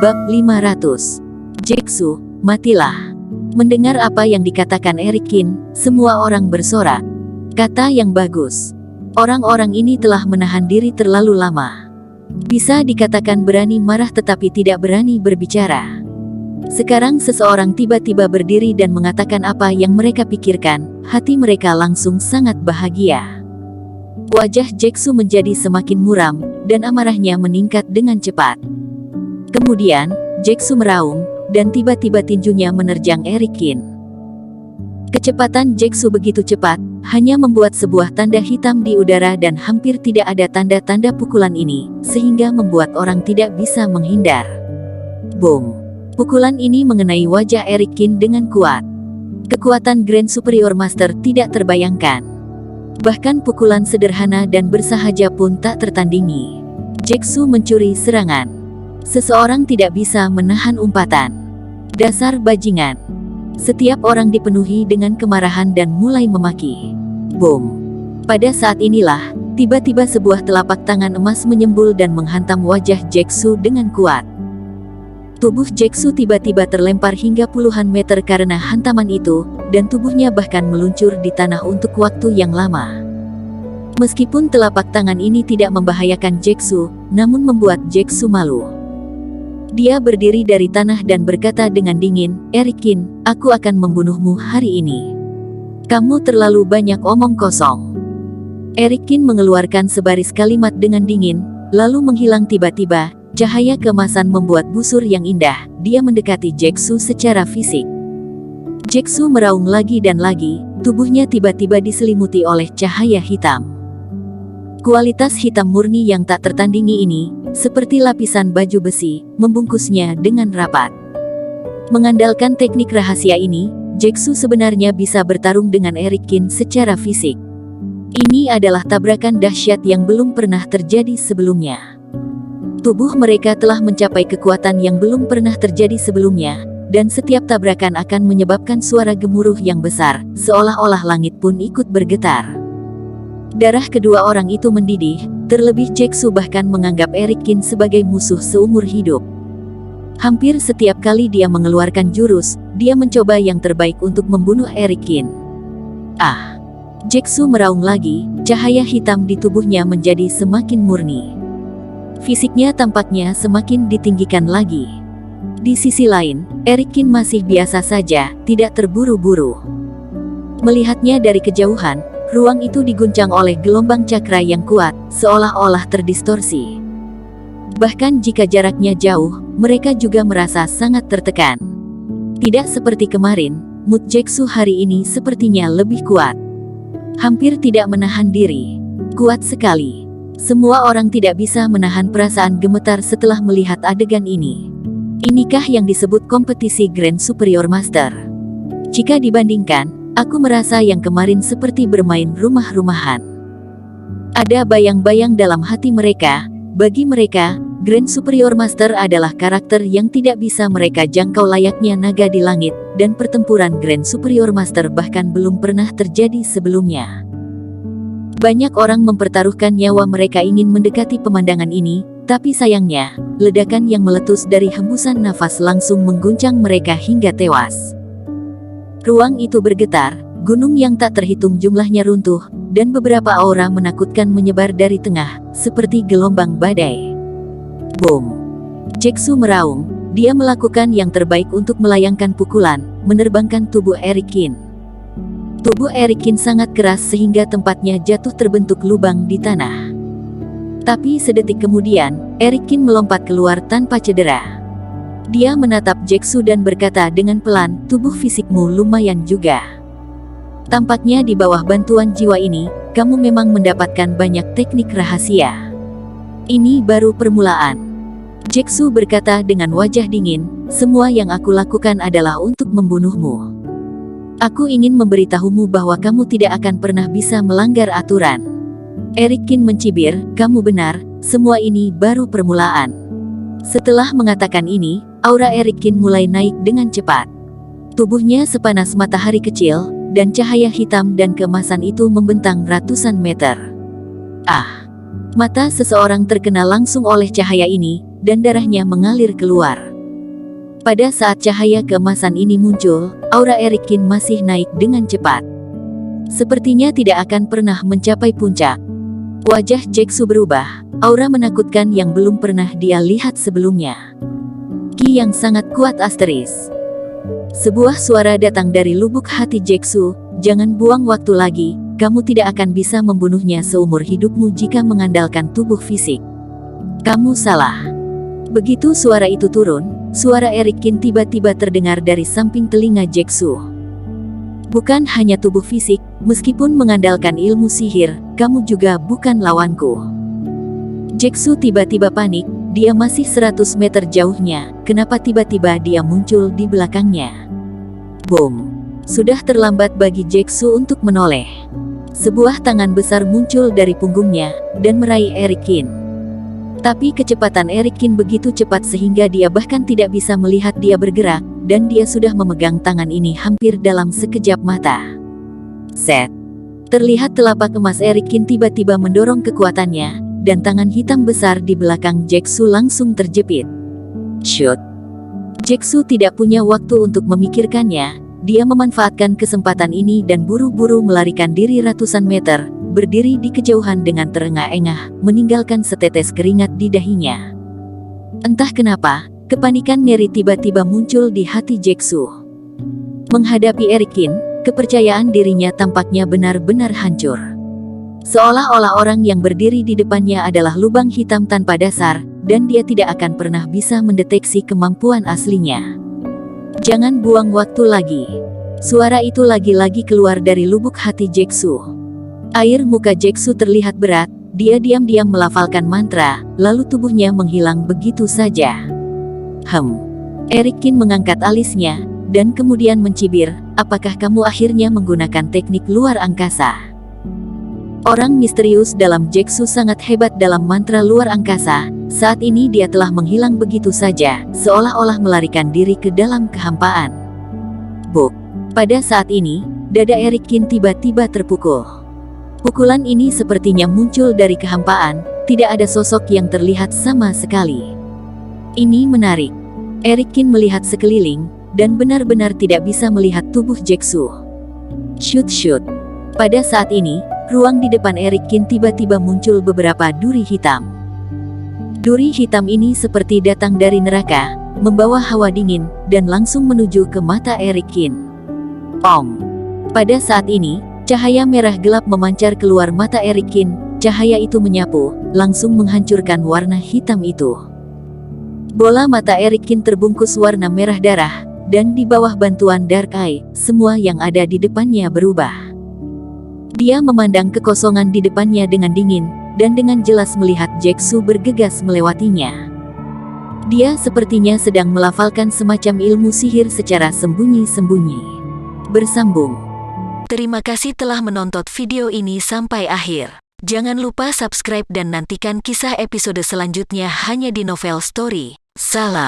Bab 500. Jae-soo, matilah. Mendengar apa yang dikatakan Erik Kin, semua orang bersorak. Kata yang bagus. Orang-orang ini telah menahan diri terlalu lama. Bisa dikatakan berani marah tetapi tidak berani berbicara. Sekarang seseorang tiba-tiba berdiri dan mengatakan apa yang mereka pikirkan, hati mereka langsung sangat bahagia. Wajah Jae-soo menjadi semakin muram, dan amarahnya meningkat dengan cepat. Kemudian, Jae-soo meraung, dan tiba-tiba tinjunya menerjang Erik Kin. Kecepatan Jae-soo begitu cepat, hanya membuat sebuah tanda hitam di udara dan hampir tidak ada tanda-tanda pukulan ini, sehingga membuat orang tidak bisa menghindar. Boom! Pukulan ini mengenai wajah Erik Kin dengan kuat. Kekuatan Grand Superior Master tidak terbayangkan. Bahkan pukulan sederhana dan bersahaja pun tak tertandingi. Jae-soo mencuri serangan. Seseorang tidak bisa menahan umpatan. Dasar bajingan. Setiap orang dipenuhi dengan kemarahan dan mulai memaki. Boom. Pada saat inilah, tiba-tiba sebuah telapak tangan emas menyembul dan menghantam wajah Jae-soo dengan kuat. Tubuh Jae-soo tiba-tiba terlempar hingga puluhan meter karena hantaman itu, dan tubuhnya bahkan meluncur di tanah untuk waktu yang lama. Meskipun telapak tangan ini tidak membahayakan Jae-soo, namun membuat Jae-soo malu. Dia berdiri dari tanah dan berkata dengan dingin, "Erik Kin, aku akan membunuhmu hari ini. Kamu terlalu banyak omong kosong." Erik Kin mengeluarkan sebaris kalimat dengan dingin, lalu menghilang tiba-tiba. Cahaya keemasan membuat busur yang indah. Dia mendekati Jae-soo secara fisik. Jae-soo meraung lagi dan lagi, tubuhnya tiba-tiba diselimuti oleh cahaya hitam. Kualitas hitam murni yang tak tertandingi ini, seperti lapisan baju besi, membungkusnya dengan rapat. Mengandalkan teknik rahasia ini, Jae-soo sebenarnya bisa bertarung dengan Erik Kin secara fisik. Ini adalah tabrakan dahsyat yang belum pernah terjadi sebelumnya. Tubuh mereka telah mencapai kekuatan yang belum pernah terjadi sebelumnya, dan setiap tabrakan akan menyebabkan suara gemuruh yang besar, seolah-olah langit pun ikut bergetar. Darah kedua orang itu mendidih, terlebih Jae-soo bahkan menganggap Erik Kin sebagai musuh seumur hidup. Hampir setiap kali dia mengeluarkan jurus, dia mencoba yang terbaik untuk membunuh Erik Kin. Ah! Jae-soo meraung lagi, cahaya hitam di tubuhnya menjadi semakin murni. Fisiknya tampaknya semakin ditinggikan lagi. Di sisi lain, Erik Kin masih biasa saja, tidak terburu-buru. Melihatnya dari kejauhan, ruang itu diguncang oleh gelombang cakra yang kuat, seolah-olah terdistorsi. Bahkan jika jaraknya jauh, mereka juga merasa sangat tertekan. Tidak seperti kemarin, mood Jae-soo hari ini sepertinya lebih kuat. Hampir tidak menahan diri. Kuat sekali. Semua orang tidak bisa menahan perasaan gemetar setelah melihat adegan ini. Inikah yang disebut kompetisi Grand Superior Master? Jika dibandingkan, aku merasa yang kemarin seperti bermain rumah-rumahan. Ada bayang-bayang dalam hati mereka. Bagi mereka, Grand Superior Master adalah karakter yang tidak bisa mereka jangkau layaknya naga di langit, dan pertempuran Grand Superior Master bahkan belum pernah terjadi sebelumnya. Banyak orang mempertaruhkan nyawa mereka ingin mendekati pemandangan ini, tapi sayangnya, ledakan yang meletus dari hembusan nafas langsung mengguncang mereka hingga tewas. Ruang itu bergetar, gunung yang tak terhitung jumlahnya runtuh, dan beberapa aura menakutkan menyebar dari tengah, seperti gelombang badai. Boom! Jae-soo meraung, dia melakukan yang terbaik untuk melayangkan pukulan, menerbangkan tubuh Erik Kin. Tubuh Erik Kin sangat keras sehingga tempatnya jatuh terbentuk lubang di tanah. Tapi sedetik kemudian, Erik Kin melompat keluar tanpa cedera. Dia menatap Jae-soo dan berkata dengan pelan, "Tubuh fisikmu lumayan juga. Tampaknya di bawah bantuan jiwa ini, kamu memang mendapatkan banyak teknik rahasia. Ini baru permulaan." Jae-soo berkata dengan wajah dingin, "Semua yang aku lakukan adalah untuk membunuhmu. Aku ingin memberitahumu bahwa kamu tidak akan pernah bisa melanggar aturan." Erik Kin mencibir, "Kamu benar, semua ini baru permulaan." Setelah mengatakan ini, aura Erik Kin mulai naik dengan cepat. Tubuhnya sepanas matahari kecil, dan cahaya hitam dan keemasan itu membentang ratusan meter. Ah! Mata seseorang terkena langsung oleh cahaya ini, dan darahnya mengalir keluar. Pada saat cahaya keemasan ini muncul, aura Erikin masih naik dengan cepat. Sepertinya tidak akan pernah mencapai puncak. Wajah Jeksu berubah, aura menakutkan yang belum pernah dia lihat sebelumnya. Ki yang sangat kuat asteris. Sebuah suara datang dari lubuk hati Jeksu, jangan buang waktu lagi, kamu tidak akan bisa membunuhnya seumur hidupmu jika mengandalkan tubuh fisik. Kamu salah. Begitu suara itu turun, suara Erikin tiba-tiba terdengar dari samping telinga Jeksu. Bukan hanya tubuh fisik, meskipun mengandalkan ilmu sihir, kamu juga bukan lawanku. Jeksu tiba-tiba panik, dia masih 100 meter jauhnya, kenapa tiba-tiba dia muncul di belakangnya? Boom! Sudah terlambat bagi Jeksu untuk menoleh. Sebuah tangan besar muncul dari punggungnya, dan meraih Erikin. Tapi kecepatan Erikin begitu cepat sehingga dia bahkan tidak bisa melihat dia bergerak, dan dia sudah memegang tangan ini hampir dalam sekejap mata. Set! Terlihat telapak emas Erikin tiba-tiba mendorong kekuatannya, dan tangan hitam besar di belakang Jeksu langsung terjepit. Shoot! Jeksu tidak punya waktu untuk memikirkannya, dia memanfaatkan kesempatan ini dan buru-buru melarikan diri ratusan meter, berdiri di kejauhan dengan terengah-engah, meninggalkan setetes keringat di dahinya. Entah kenapa, kepanikan ngeri tiba-tiba muncul di hati Jeksu. Menghadapi Erikin, kepercayaan dirinya tampaknya benar-benar hancur. Seolah-olah orang yang berdiri di depannya adalah lubang hitam tanpa dasar, dan dia tidak akan pernah bisa mendeteksi kemampuan aslinya. Jangan buang waktu lagi. Suara itu lagi-lagi keluar dari lubuk hati Jeksu. Air muka Jeksu terlihat berat, dia diam-diam melafalkan mantra, lalu tubuhnya menghilang begitu saja. Erikin mengangkat alisnya, dan kemudian mencibir, apakah kamu akhirnya menggunakan teknik luar angkasa? Orang misterius dalam Jeksu sangat hebat dalam mantra luar angkasa, saat ini dia telah menghilang begitu saja, seolah-olah melarikan diri ke dalam kehampaan. Buk! Pada saat ini, dada Erikin tiba-tiba terpukul. Pukulan ini sepertinya muncul dari kehampaan, tidak ada sosok yang terlihat sama sekali. Ini menarik. Erikin melihat sekeliling, dan benar-benar tidak bisa melihat tubuh Jeksu. Shoot! Pada saat ini, ruang di depan Erikin tiba-tiba muncul beberapa duri hitam. Duri hitam ini seperti datang dari neraka, membawa hawa dingin, dan langsung menuju ke mata Erikin. Pong! Pada saat ini, cahaya merah gelap memancar keluar mata Erikin, cahaya itu menyapu, langsung menghancurkan warna hitam itu. Bola mata Erikin terbungkus warna merah darah, dan di bawah bantuan Dark Eye, semua yang ada di depannya berubah. Dia memandang kekosongan di depannya dengan dingin, dan dengan jelas melihat Jeksu bergegas melewatinya. Dia sepertinya sedang melafalkan semacam ilmu sihir secara sembunyi-sembunyi. Bersambung. Terima kasih telah menonton video ini sampai akhir. Jangan lupa subscribe dan nantikan kisah episode selanjutnya hanya di Novel Story. Salam.